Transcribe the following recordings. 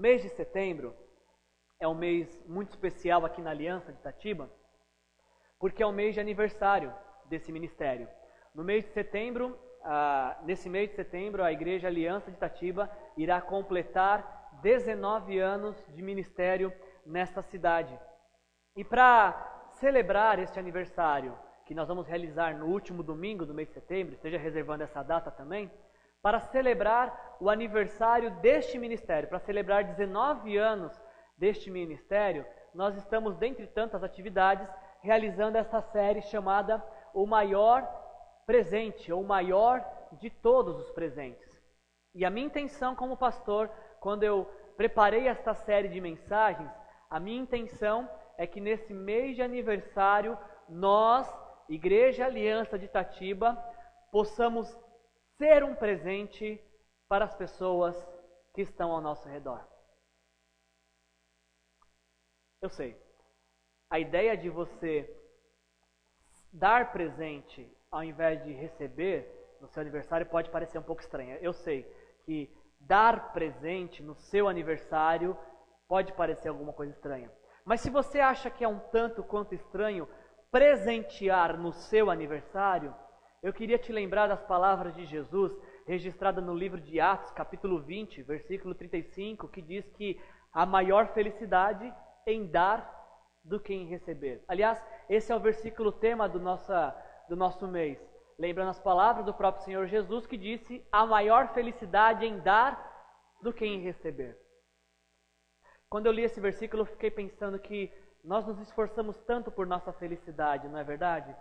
mês de setembro é um mês muito especial aqui na Aliança de Itatiba, porque é o mês de aniversário desse ministério. No mês de setembro, nesse mês de setembro, a Igreja Aliança de Itatiba irá completar 19 anos de ministério nesta cidade. E para celebrar este aniversário, que nós vamos realizar no último domingo do mês de setembro, esteja reservando essa data também, para celebrar o aniversário deste ministério, para celebrar 19 anos deste ministério, nós estamos, dentre tantas atividades, realizando essa série chamada O Maior Presente, ou o maior de todos os presentes. E a minha intenção como pastor, quando eu preparei esta série de mensagens, a minha intenção é que nesse mês de aniversário, nós, Igreja Aliança de Itatiba, possamos ser um presente para as pessoas que estão ao nosso redor. Eu sei, a ideia de você dar presente ao invés de receber no seu aniversário pode parecer um pouco estranha. Eu sei que dar presente no seu aniversário pode parecer alguma coisa estranha. Mas se você acha que é um tanto quanto estranho presentear no seu aniversário, eu queria te lembrar das palavras de Jesus, registradas no livro de Atos, capítulo 20, versículo 35, que diz que a maior felicidade em dar do que em receber. Aliás, esse é o versículo tema do nosso mês. Lembrando as palavras do próprio Senhor Jesus, que disse: a maior felicidade em dar do que em receber. Quando eu li esse versículo, eu fiquei pensando que nós nos esforçamos tanto por nossa felicidade, não é verdade?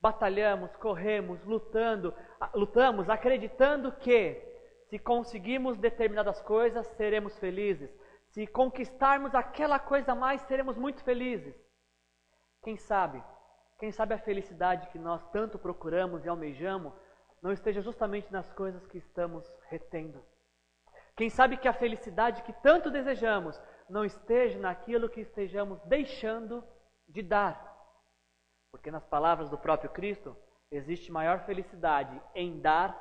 Batalhamos, corremos, lutamos, acreditando que se conseguirmos determinadas coisas, seremos felizes. Se conquistarmos aquela coisa a mais, seremos muito felizes. Quem sabe a felicidade que nós tanto procuramos e almejamos não esteja justamente nas coisas que estamos retendo. Quem sabe que a felicidade que tanto desejamos não esteja naquilo que estejamos deixando de dar. Porque nas palavras do próprio Cristo, existe maior felicidade em dar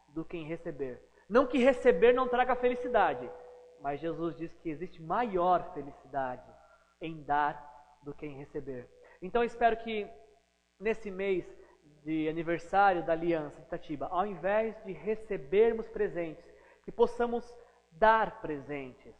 do que em receber. Não que receber não traga felicidade, mas Jesus diz que existe maior felicidade em dar do que em receber. Então eu espero que nesse mês de aniversário da Aliança de Itatiba, ao invés de recebermos presentes, que possamos dar presentes.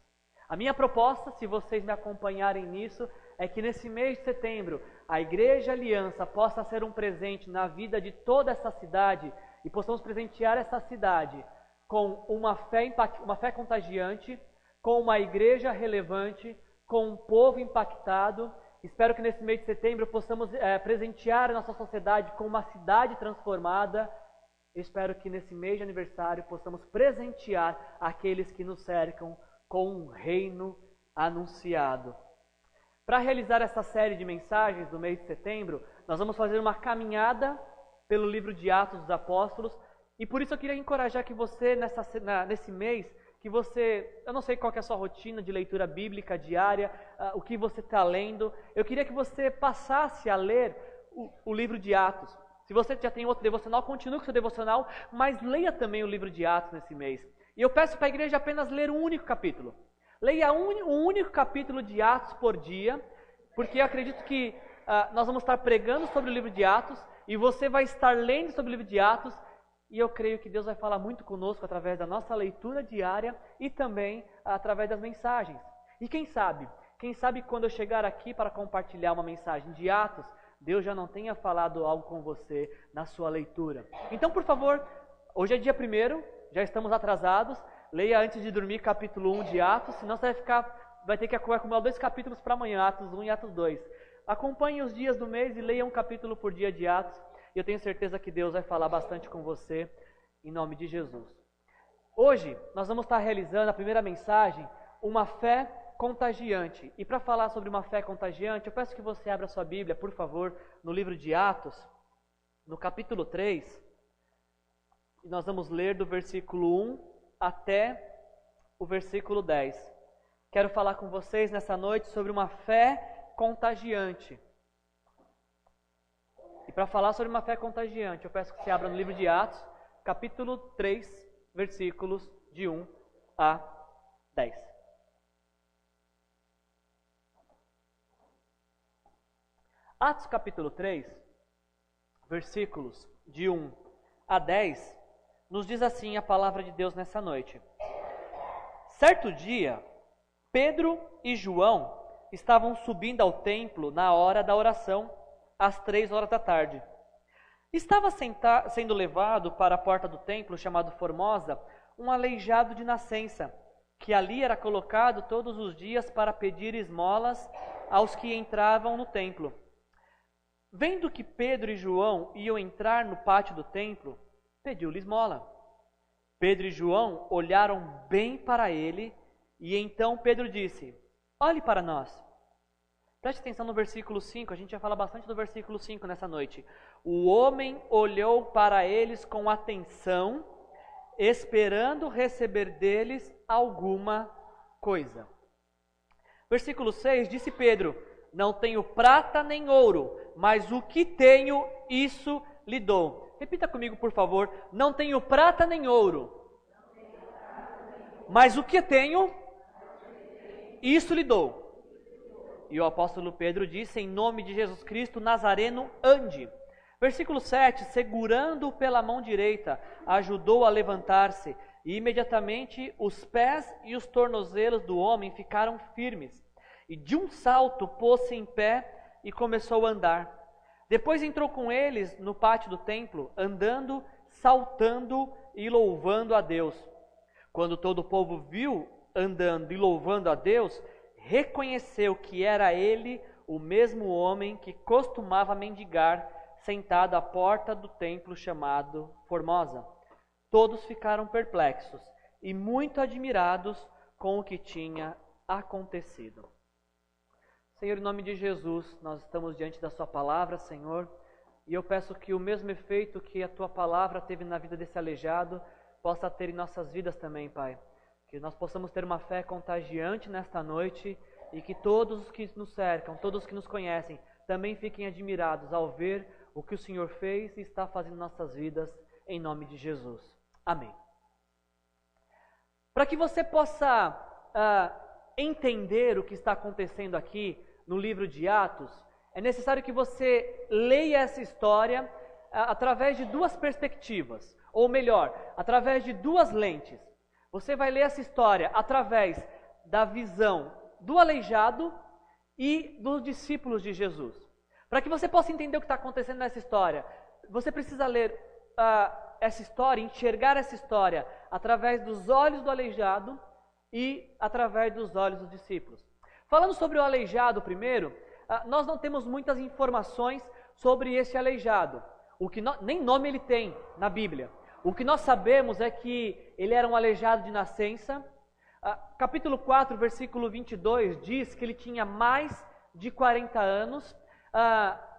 A minha proposta, se vocês me acompanharem nisso, é que nesse mês de setembro, a Igreja Aliança possa ser um presente na vida de toda essa cidade e possamos presentear essa cidade com uma fé contagiante, com uma igreja relevante, com um povo impactado. Espero que nesse mês de setembro possamos presentear a nossa sociedade com uma cidade transformada. Espero que nesse mês de aniversário possamos presentear aqueles que nos cercam com um reino anunciado. Para realizar essa série de mensagens do mês de setembro, nós vamos fazer uma caminhada pelo livro de Atos dos Apóstolos. E por isso eu queria encorajar que você, nesse mês, que você, eu não sei qual que é a sua rotina de leitura bíblica diária, o que você está lendo, eu queria que você passasse a ler o livro de Atos. Se você já tem outro devocional, continue com o seu devocional, mas leia também o livro de Atos nesse mês. E eu peço para a igreja apenas ler um único capítulo. Leia um único capítulo de Atos por dia, porque eu acredito que nós vamos estar pregando sobre o livro de Atos, e você vai estar lendo sobre o livro de Atos, e eu creio que Deus vai falar muito conosco através da nossa leitura diária e também através das mensagens. E quem sabe quando eu chegar aqui para compartilhar uma mensagem de Atos, Deus já não tenha falado algo com você na sua leitura. Então, por favor, hoje é dia 1º, já estamos atrasados, leia antes de dormir capítulo 1 de Atos, senão você vai ter que acumular 2 capítulos para amanhã, Atos 1 e Atos 2. Acompanhe os dias do mês e leia um capítulo por dia de Atos. E eu tenho certeza que Deus vai falar bastante com você, em nome de Jesus. Hoje, nós vamos estar realizando a primeira mensagem, uma fé contagiante. E para falar sobre uma fé contagiante, eu peço que você abra sua Bíblia, por favor, no livro de Atos, no capítulo 3. E nós vamos ler do versículo 1 até o versículo 10. Quero falar com vocês nessa noite sobre uma fé contagiante. E para falar sobre uma fé contagiante, eu peço que você abra no livro de Atos, capítulo 3, versículos de 1 a 10. Atos capítulo 3, versículos de 1 a 10, nos diz assim a palavra de Deus nessa noite. Certo dia, Pedro e João estavam subindo ao templo na hora da oração, às 3 horas da tarde. Estava sendo levado para a porta do templo, chamado Formosa, um aleijado de nascença, que ali era colocado todos os dias para pedir esmolas aos que entravam no templo. Vendo que Pedro e João iam entrar no pátio do templo, pediu-lhe esmola. Pedro e João olharam bem para ele, e então Pedro disse: olhe para nós. Preste atenção no versículo 5, a gente vai falar bastante do versículo 5 nessa noite. O homem olhou para eles com atenção, esperando receber deles alguma coisa. Versículo 6, disse Pedro: não tenho prata nem ouro, mas o que tenho, isso lhe dou. Repita comigo, por favor. Não tenho prata nem ouro, mas o que tenho, isso lhe dou. E o apóstolo Pedro disse: em nome de Jesus Cristo Nazareno, ande. Versículo 7, segurando-o pela mão direita, ajudou a levantar-se, e imediatamente os pés e os tornozelos do homem ficaram firmes. E de um salto pôs-se em pé e começou a andar. Depois entrou com eles no pátio do templo, andando, saltando e louvando a Deus. Quando todo o povo viu andando e louvando a Deus, reconheceu que era ele o mesmo homem que costumava mendigar, sentado à porta do templo chamado Formosa. Todos ficaram perplexos e muito admirados com o que tinha acontecido. Senhor, em nome de Jesus, nós estamos diante da sua palavra, Senhor, e eu peço que o mesmo efeito que a tua palavra teve na vida desse aleijado, possa ter em nossas vidas também, Pai. Que nós possamos ter uma fé contagiante nesta noite e que todos os que nos cercam, todos os que nos conhecem, também fiquem admirados ao ver o que o Senhor fez e está fazendo em nossas vidas, em nome de Jesus. Amém. Para que você possa entender o que está acontecendo aqui no livro de Atos, é necessário que você leia essa história através de duas perspectivas, ou melhor, através de duas lentes. Você vai ler essa história através da visão do aleijado e dos discípulos de Jesus. Para que você possa entender o que está acontecendo nessa história, você precisa ler essa história, enxergar essa história através dos olhos do aleijado e através dos olhos dos discípulos. Falando sobre o aleijado primeiro, nós não temos muitas informações sobre esse aleijado. Nem nome ele tem na Bíblia. O que nós sabemos é que ele era um aleijado de nascença. Capítulo 4, versículo 22 diz que ele tinha mais de 40 anos.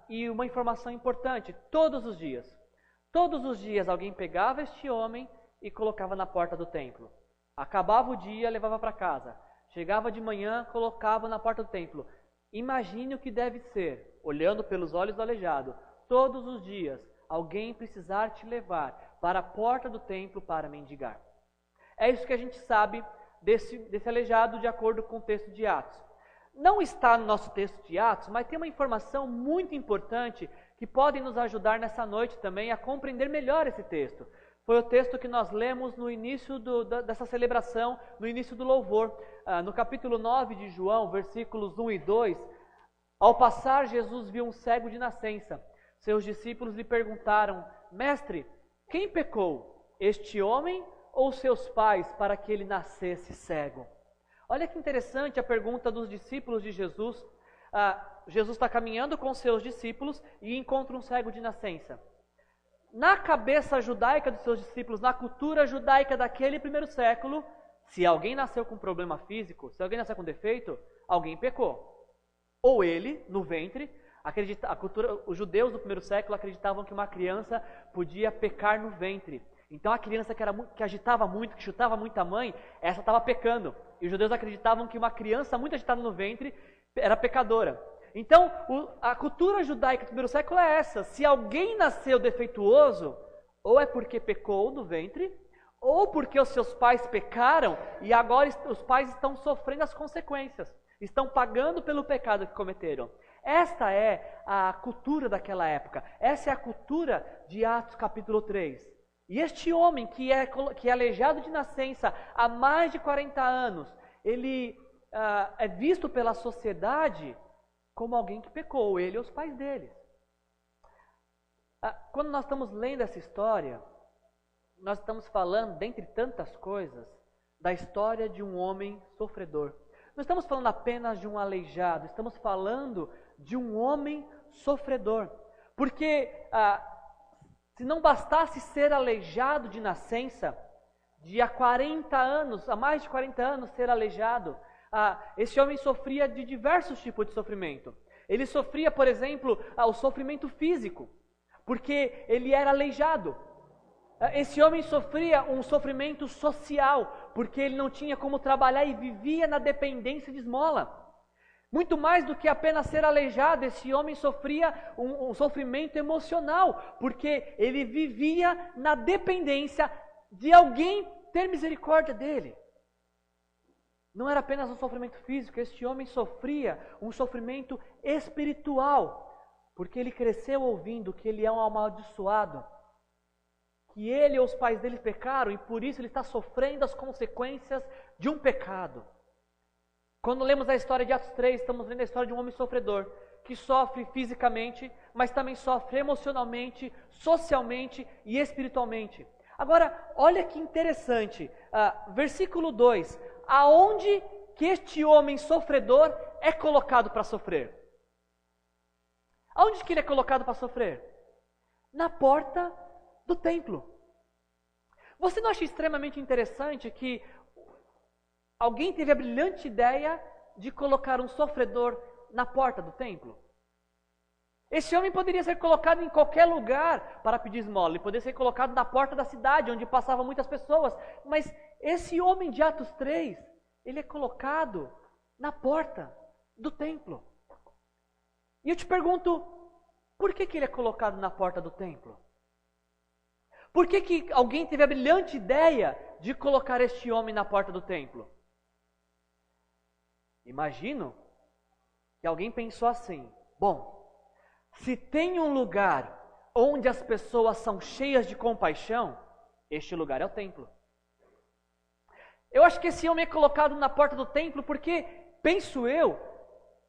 E uma informação importante: todos os dias alguém pegava este homem e colocava na porta do templo. Acabava o dia, levava para casa. Chegava de manhã, colocava na porta do templo. Imagine o que deve ser, olhando pelos olhos do aleijado, todos os dias alguém precisar te levar para a porta do templo para mendigar. É isso que a gente sabe desse aleijado de acordo com o texto de Atos. Não está no nosso texto de Atos, mas tem uma informação muito importante que pode nos ajudar nessa noite também a compreender melhor esse texto. Foi o texto que nós lemos no início dessa celebração, no início do louvor. No capítulo 9 de João, versículos 1 e 2, ao passar, Jesus viu um cego de nascença. Seus discípulos lhe perguntaram: Mestre, quem pecou, este homem ou seus pais, para que ele nascesse cego? Olha que interessante a pergunta dos discípulos de Jesus. Jesus está caminhando com seus discípulos e encontra um cego de nascença. Na cabeça judaica dos seus discípulos, na cultura judaica daquele primeiro século, se alguém nasceu com problema físico, se alguém nasceu com defeito, alguém pecou. Ou ele, no ventre, os judeus do primeiro século acreditavam que uma criança podia pecar no ventre. Então a criança que agitava muito, que chutava muito a mãe, essa estava pecando. E os judeus acreditavam que uma criança muito agitada no ventre era pecadora. Então, a cultura judaica do primeiro século é essa: se alguém nasceu defeituoso, ou é porque pecou no ventre, ou porque os seus pais pecaram e agora os pais estão sofrendo as consequências, estão pagando pelo pecado que cometeram. Esta é a cultura daquela época. Essa é a cultura de Atos capítulo 3. E este homem que é aleijado de nascença há mais de 40 anos, ele é visto pela sociedade como alguém que pecou, ele e os pais dele. Quando nós estamos lendo essa história, nós estamos falando, dentre tantas coisas, da história de um homem sofredor. Não estamos falando apenas de um aleijado, estamos falando de um homem sofredor. Porque se não bastasse ser aleijado de nascença, de há 40 anos, há mais de 40 anos ser aleijado, esse homem sofria de diversos tipos de sofrimento. Ele sofria, por exemplo, o sofrimento físico, porque ele era aleijado. Esse homem sofria um sofrimento social, porque ele não tinha como trabalhar e vivia na dependência de esmola. Muito mais do que apenas ser aleijado, esse homem sofria um sofrimento emocional, porque ele vivia na dependência de alguém ter misericórdia dele. Não era apenas um sofrimento físico, este homem sofria um sofrimento espiritual, porque ele cresceu ouvindo que ele é um amaldiçoado, que ele e os pais dele pecaram e por isso ele está sofrendo as consequências de um pecado. Quando lemos a história de Atos 3, estamos lendo a história de um homem sofredor, que sofre fisicamente, mas também sofre emocionalmente, socialmente e espiritualmente. Agora, olha que interessante, versículo 2, aonde que este homem sofredor é colocado para sofrer? Aonde que ele é colocado para sofrer? Na porta do templo. Você não acha extremamente interessante que alguém teve a brilhante ideia de colocar um sofredor na porta do templo? Esse homem poderia ser colocado em qualquer lugar para pedir esmola. Ele poderia ser colocado na porta da cidade, onde passavam muitas pessoas. Mas esse homem de Atos 3, ele é colocado na porta do templo. E eu te pergunto, por que ele é colocado na porta do templo? Por que alguém teve a brilhante ideia de colocar este homem na porta do templo? Imagino que alguém pensou assim, bom, se tem um lugar onde as pessoas são cheias de compaixão, este lugar é o templo. Eu acho que esse homem é colocado na porta do templo porque, penso eu,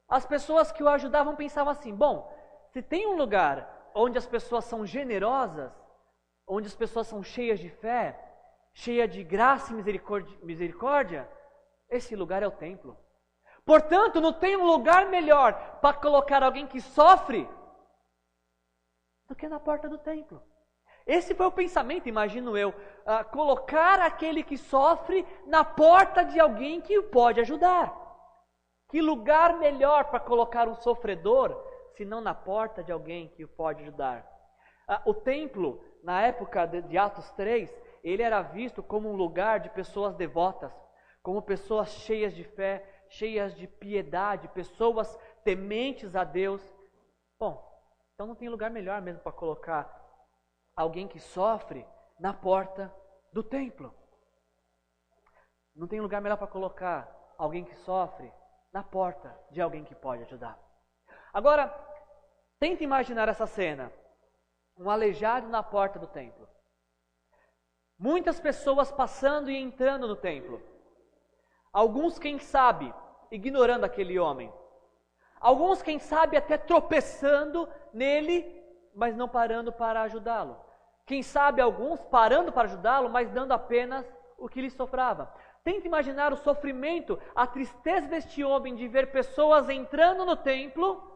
as pessoas que o ajudavam pensavam assim, bom, se tem um lugar onde as pessoas são generosas, onde as pessoas são cheias de fé, cheias de graça e misericórdia, esse lugar é o templo. Portanto, não tem um lugar melhor para colocar alguém que sofre do que na porta do templo. Esse foi o pensamento, imagino eu, colocar aquele que sofre na porta de alguém que o pode ajudar. Que lugar melhor para colocar um sofredor, se não na porta de alguém que o pode ajudar? O templo, na época de Atos 3, ele era visto como um lugar de pessoas devotas, como pessoas cheias de fé, cheias de piedade, pessoas tementes a Deus. Bom, então não tem lugar melhor mesmo para colocar alguém que sofre na porta do templo. Não tem lugar melhor para colocar alguém que sofre na porta de alguém que pode ajudar. Agora, tenta imaginar essa cena. Um aleijado na porta do templo. Muitas pessoas passando e entrando no templo. Alguns, quem sabe, ignorando aquele homem. Alguns, quem sabe, até tropeçando nele, mas não parando para ajudá-lo. Quem sabe, alguns parando para ajudá-lo, mas dando apenas o que lhe sobrava. Tenta imaginar o sofrimento, a tristeza deste homem de ver pessoas entrando no templo